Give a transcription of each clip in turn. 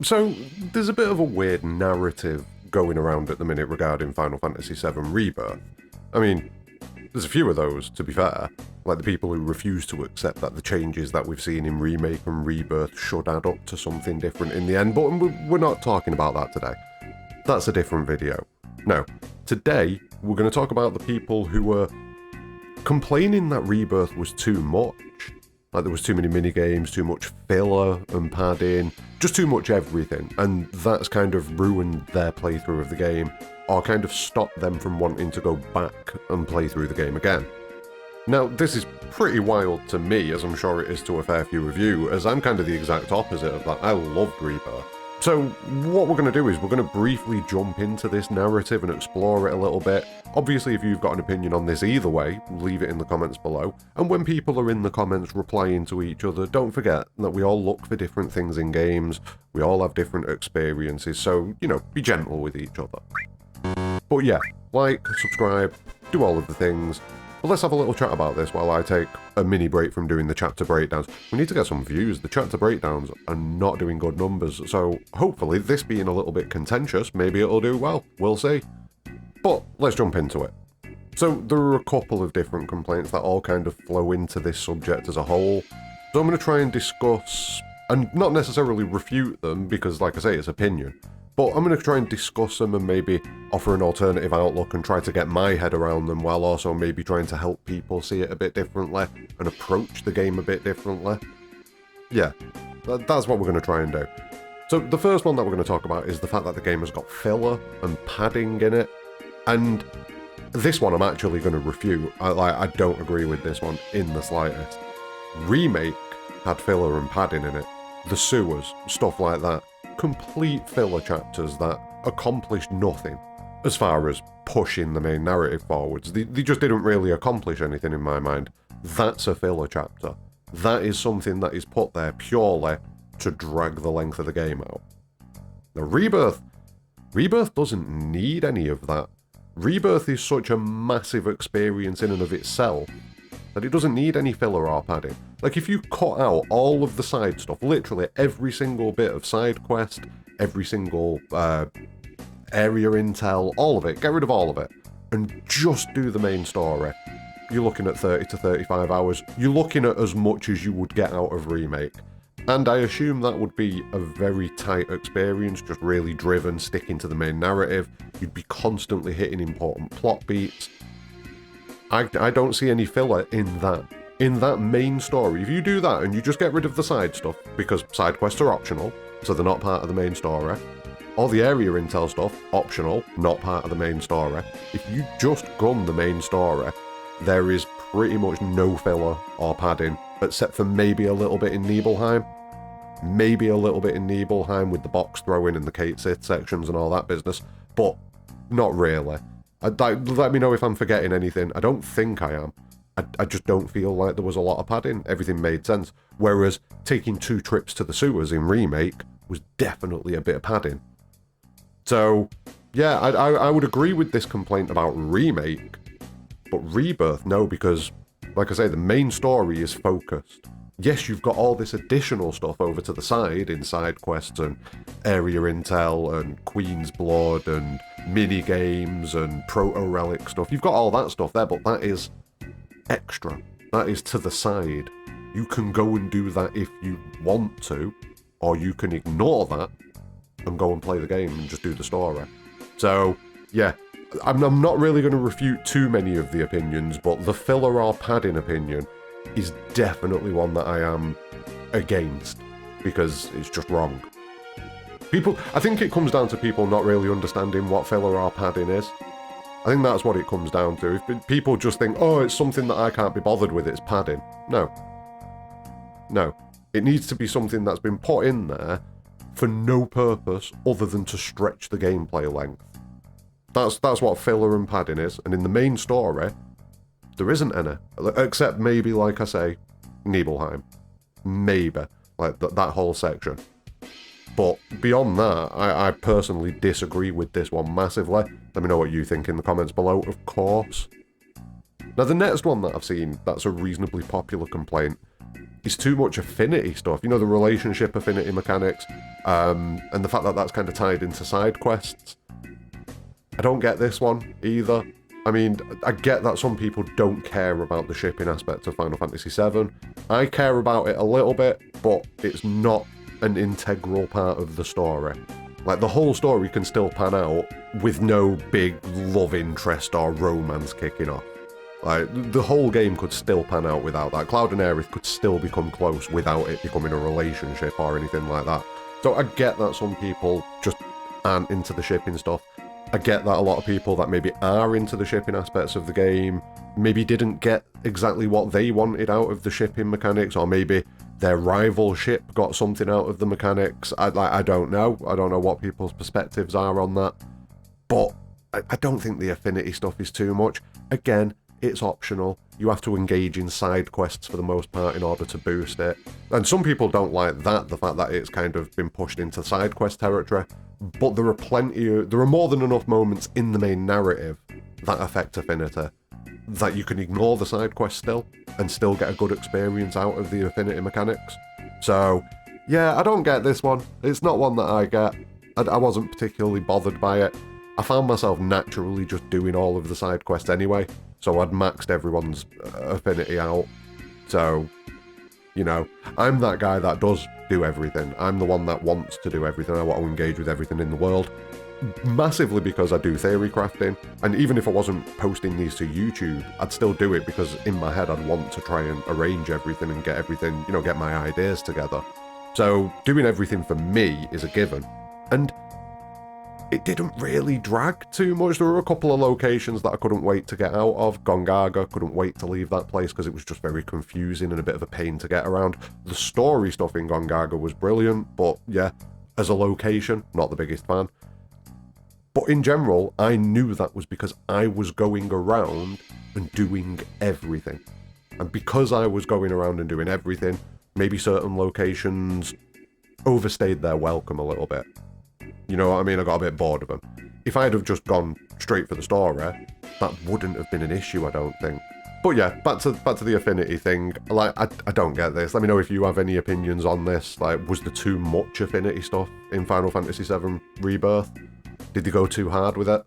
So, there's a bit of a weird narrative going around at the minute regarding Final Fantasy VII Rebirth. I mean, there's a few of those, to be fair, like the people who refuse to accept that the changes that we've seen in Remake and Rebirth should add up to something different in the end, but we're not talking about that today. That's a different video. No, today we're going to talk about the people who were complaining that Rebirth was too much. Like there was too many minigames, too much filler and padding, just too much everything, and that's kind of ruined their playthrough of the game, or kind of stopped them from wanting to go back and play through the game again. Now, this is pretty wild to me, as I'm sure it is to a fair few of you, as I'm kind of the exact opposite of that. I loved Rebirth. So what we're going to do is we're going to briefly jump into this narrative and explore it a little bit. Obviously, if you've got an opinion on this either way, leave it in the comments below. And when people are in the comments replying to each other, don't forget that we all look for different things in games. We all have different experiences, so, you know, be gentle with each other. But yeah, like, subscribe, do all of the things. But let's have a little chat about this while I take a mini break from doing the chapter breakdowns. We need to get some views. The chapter breakdowns are not doing good numbers, so hopefully this being a little bit contentious, maybe it'll do well. We'll see. But let's jump into it. So there are a couple of different complaints that all kind of flow into this subject as a whole. So I'm going to try and discuss, and not necessarily refute them, because like I say, it's opinion. But I'm going to try and discuss them and maybe offer an alternative outlook and try to get my head around them, while also maybe trying to help people see it a bit differently and approach the game a bit differently. Yeah, that's what we're going to try and do. So the first one that we're going to talk about is the fact that the game has got filler and padding in it. And this one I'm actually going to refute. I don't agree with this one in the slightest. Remake had filler and padding in it. The sewers, stuff like that. Complete filler chapters that accomplished nothing as far as pushing the main narrative forwards. They just didn't really accomplish anything in my mind. That's a filler chapter. That is something that is put there purely to drag the length of the game out. Now Rebirth doesn't need any of that. Rebirth is such a massive experience in and of itself that it doesn't need any filler or padding. Like, if you cut out all of the side stuff, literally every single bit of side quest, every single area intel, all of it, get rid of all of it, and just do the main story, you're looking at 30 to 35 hours. You're looking at as much as you would get out of Remake. And I assume that would be a very tight experience, just really driven, sticking to the main narrative. You'd be constantly hitting important plot beats. I don't see any filler in that main story. If you do that and you just get rid of the side stuff, because side quests are optional, so they're not part of the main story, all the area intel stuff, optional, not part of the main story. If you just gun the main story, there is pretty much no filler or padding, except for maybe a little bit in Nibelheim. Maybe a little bit in Nibelheim with the box throwing and the Kate Sith sections and all that business, but not really. Let me know if I'm forgetting anything. I don't think I am. I just don't feel like there was a lot of padding. Everything made sense. Whereas taking 2 trips to the sewers in Remake was definitely a bit of padding. So, yeah, I would agree with this complaint about Remake, but Rebirth, no, because, like I say, the main story is focused. Yes, you've got all this additional stuff over to the side in side quests and area intel and Queen's Blood and mini games and proto-relic stuff. You've got all that stuff there, but that is extra. That is to the side. You can go and do that if you want to, or you can ignore that and go and play the game and just do the story. So, yeah, I'm not really going to refute too many of the opinions, but the filler or padding opinion is definitely one that I am against, because it's just wrong. I think it comes down to people not really understanding what filler or padding is. I think that's what it comes down to. If people just think, oh, it's something that I can't be bothered with, it's padding. No. It needs to be something that's been put in there for no purpose other than to stretch the gameplay length. That's what filler and padding is, and in the main story, there isn't any. Except maybe, like I say, Nibelheim. Maybe. Like, that whole section. But beyond that, I personally disagree with this one massively. Let me know what you think in the comments below, of course. Now, the next one that I've seen that's a reasonably popular complaint is too much Affinity stuff. You know, the relationship Affinity mechanics, and the fact that that's kind of tied into side quests. I don't get this one either. I mean, I get that some people don't care about the shipping aspect of Final Fantasy VII. I care about it a little bit, but it's not an integral part of the story. Like, the whole story can still pan out with no big love interest or romance kicking off. Like, the whole game could still pan out without that. Cloud and Aerith could still become close without it becoming a relationship or anything like that. So I get that some people just aren't into the shipping stuff. I get that a lot of people that maybe are into the shipping aspects of the game maybe didn't get exactly what they wanted out of the shipping mechanics, or maybe their rival ship got something out of the mechanics. I don't know. I don't know what people's perspectives are on that. But I don't think the Affinity stuff is too much. Again, it's optional. You have to engage in side quests for the most part in order to boost it. And some people don't like that, the fact that it's kind of been pushed into side quest territory. But there are more than enough moments in the main narrative that affect Affinity that you can ignore the side quest still and still get a good experience out of the Affinity mechanics. So, yeah, I don't get this one. It's not one that I get. I wasn't particularly bothered by it. I found myself naturally just doing all of the side quests anyway, so I'd maxed everyone's Affinity out. So, you know, I'm that guy that does do everything. I'm the one that wants to do everything. I want to engage with everything in the world. Massively because I do theory crafting, and even if I wasn't posting these to YouTube, I'd still do it because in my head I'd want to try and arrange everything and get everything, you know, get my ideas together. So doing everything for me is a given. And it didn't really drag too much. There were a couple of locations that I couldn't wait to get out of. Gongaga, couldn't wait to leave that place because it was just very confusing and a bit of a pain to get around. The story stuff in Gongaga was brilliant, but yeah, as a location, not the biggest fan. But in general, I knew that was because I was going around and doing everything. And because I was going around and doing everything, maybe certain locations overstayed their welcome a little bit. You know what I mean? I got a bit bored of them. If I'd have just gone straight for the story, that wouldn't have been an issue, I don't think. But yeah, back to the Affinity thing. Like, I don't get this. Let me know if you have any opinions on this. Like, was there too much Affinity stuff in Final Fantasy VII Rebirth? Did they go too hard with it?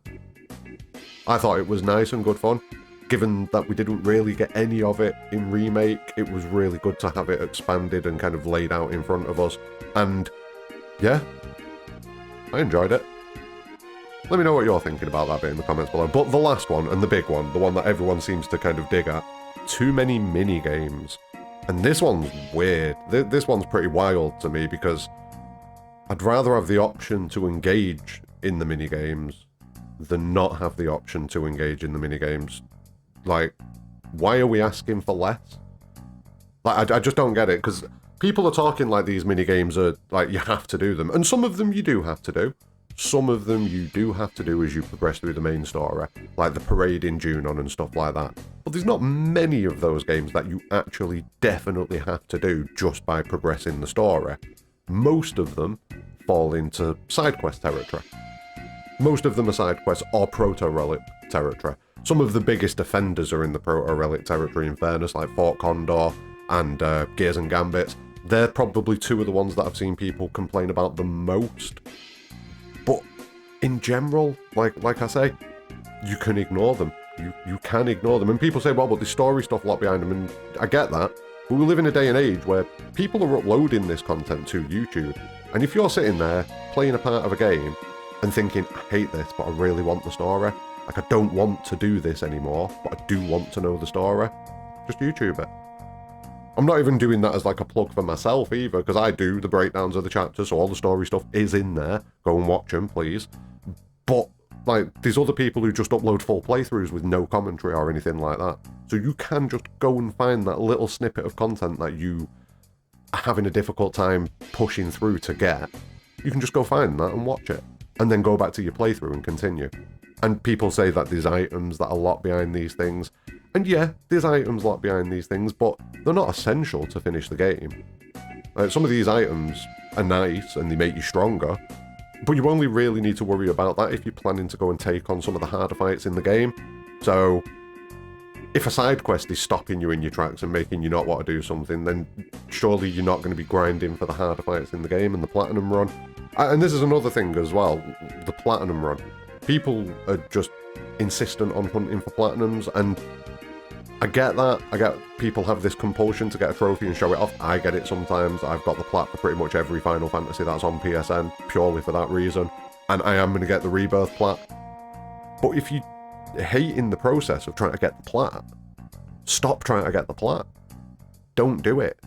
I thought it was nice and good fun. Given that we didn't really get any of it in Remake, it was really good to have it expanded and kind of laid out in front of us. And yeah, I enjoyed it. Let me know what you're thinking about that bit in the comments below. But the last one, and the big one, the one that everyone seems to kind of dig at, too many mini-games. And this one's weird. This one's pretty wild to me because I'd rather have the option to engage in the mini-games than not have the option to engage in the mini-games. Like, why are we asking for less? Like, I just don't get it, because people are talking like these mini-games are, like, you have to do them. And some of them you do have to do. Some of them you do have to do as you progress through the main story, like the parade in Junon and stuff like that. But there's not many of those games that you actually definitely have to do just by progressing the story. Most of them fall into side quest territory. Most of them are side quests or proto-relic territory. Some of the biggest offenders are in the proto-relic territory, in fairness, like Fort Condor and Gears and Gambits. They're probably two of the ones that I've seen people complain about the most. But in general, like I say, you can ignore them. You can ignore them. And people say, well, but the story stuff a lot behind them, and I get that. But we live in a day and age where people are uploading this content to YouTube. And if you're sitting there playing a part of a game and thinking, I hate this, but I really want the story. Like, I don't want to do this anymore, but I do want to know the story. Just YouTube it. I'm not even doing that as like a plug for myself either, because I do the breakdowns of the chapters, so all the story stuff is in there. Go and watch them, please. But, like, there's other people who just upload full playthroughs with no commentary or anything like that. So you can just go and find that little snippet of content that you are having a difficult time pushing through to get. You can just go find that and watch it. And then go back to your playthrough and continue. And people say that there's items that are locked behind these things. And yeah, there's items locked behind these things, but they're not essential to finish the game. Some of these items are nice and they make you stronger, but you only really need to worry about that if you're planning to go and take on some of the harder fights in the game. So, if a side quest is stopping you in your tracks and making you not want to do something, then surely you're not going to be grinding for the harder fights in the game and the platinum run. And this is another thing as well, the platinum run. People are just insistent on hunting for platinums, and I get that. I get people have this compulsion to get a trophy and show it off. I get it sometimes. I've got the plat for pretty much every Final Fantasy that's on PSN, purely for that reason. And I am going to get the Rebirth plat. But if you hate in the process of trying to get the plat, stop trying to get the plat. Don't do it.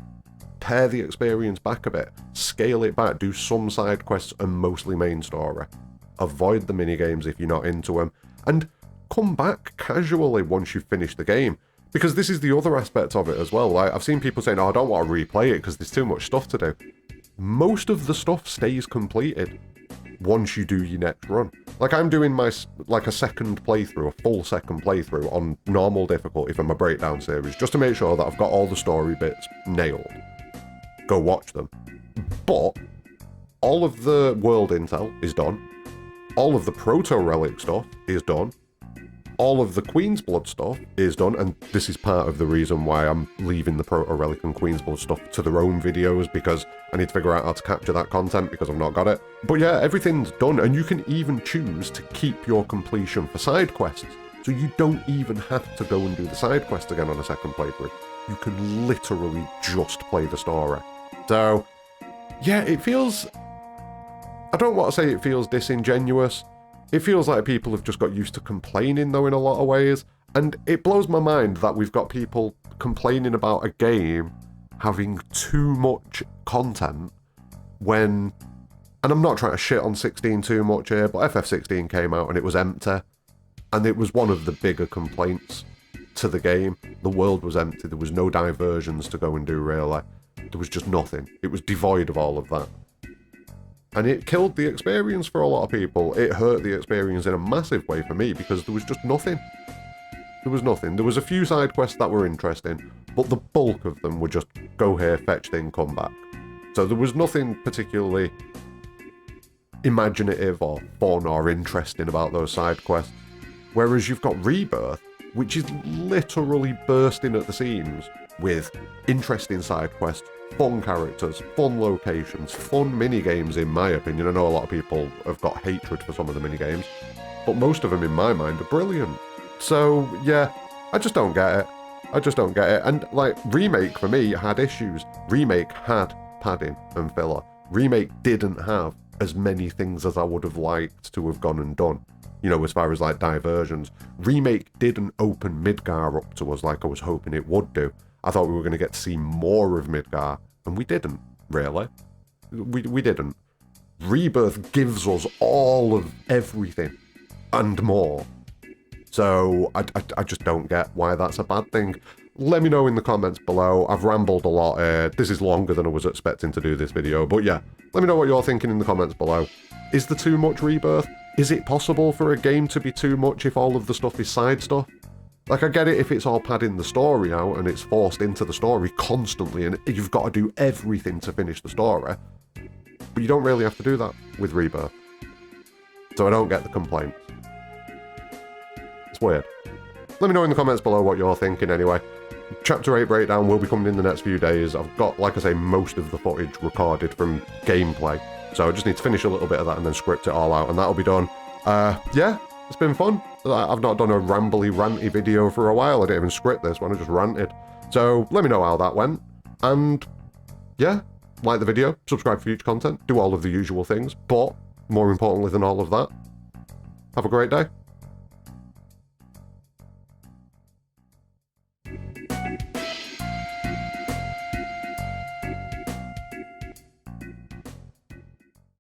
Pare the experience back a bit. Scale it back. Do some side quests and mostly main story. Avoid the minigames if you're not into them. And come back casually once you've finished the game. Because this is the other aspect of it as well. Like, I've seen people saying, oh, I don't want to replay it because there's too much stuff to do. Most of the stuff stays completed once you do your next run. Like, I'm doing a second playthrough, a full second playthrough on normal difficulty for my breakdown series, just to make sure that I've got all the story bits nailed. Go watch them. But all of the world intel is done. All of the proto-relic stuff is done. All of the Queen's Blood stuff is done, and this is part of the reason why I'm leaving the Proto-Relic and Queen's Blood stuff to their own videos, because I need to figure out how to capture that content because I've not got it. But yeah, everything's done, and you can even choose to keep your completion for side quests. So you don't even have to go and do the side quest again on a second playthrough. You can literally just play the story. So yeah, it feels... I don't want to say it feels disingenuous. It feels like people have just got used to complaining, though, in a lot of ways. And it blows my mind that we've got people complaining about a game having too much content when... And I'm not trying to shit on 16 too much here, but FF16 came out and it was empty. And it was one of the bigger complaints to the game. The world was empty. There was no diversions to go and do, really. There was just nothing. It was devoid of all of that. And it killed the experience for a lot of people. It hurt the experience in a massive way for me because there was just nothing. There was nothing. There was a few side quests that were interesting, but the bulk of them were just go here, fetch thing, come back. So there was nothing particularly imaginative or fun or interesting about those side quests. Whereas you've got Rebirth, which is literally bursting at the seams with interesting side quests, fun characters, fun locations, fun mini-games in my opinion. I know a lot of people have got hatred for some of the mini-games, but most of them in my mind are brilliant. So yeah, I just don't get it. I just don't get it. And like, Remake for me had issues. Remake had padding and filler. Remake didn't have as many things as I would have liked to have gone and done. You know, as far as like diversions. Remake didn't open Midgar up to us like I was hoping it would do. I thought we were going to get to see more of Midgar, and we didn't, really. We didn't. Rebirth gives us all of everything, and more. So, I just don't get why that's a bad thing. Let me know in the comments below. I've rambled a lot here. This is longer than I was expecting to do this video, but yeah. Let me know what you're thinking in the comments below. Is there too much Rebirth? Is it possible for a game to be too much if all of the stuff is side stuff? Like, I get it if it's all padding the story out and it's forced into the story constantly and you've got to do everything to finish the story. But you don't really have to do that with Rebirth. So I don't get the complaints. It's weird. Let me know in the comments below what you're thinking anyway. Chapter 8 breakdown will be coming in the next few days. I've got, like I say, most of the footage recorded from gameplay. So I just need to finish a little bit of that and then script it all out and that'll be done. Yeah, it's been fun. I've not done a rambly, ranty video for a while. I didn't even script this one, I just ranted. So let me know how that went. And yeah, like the video, subscribe for future content, do all of the usual things. But more importantly than all of that, have a great day.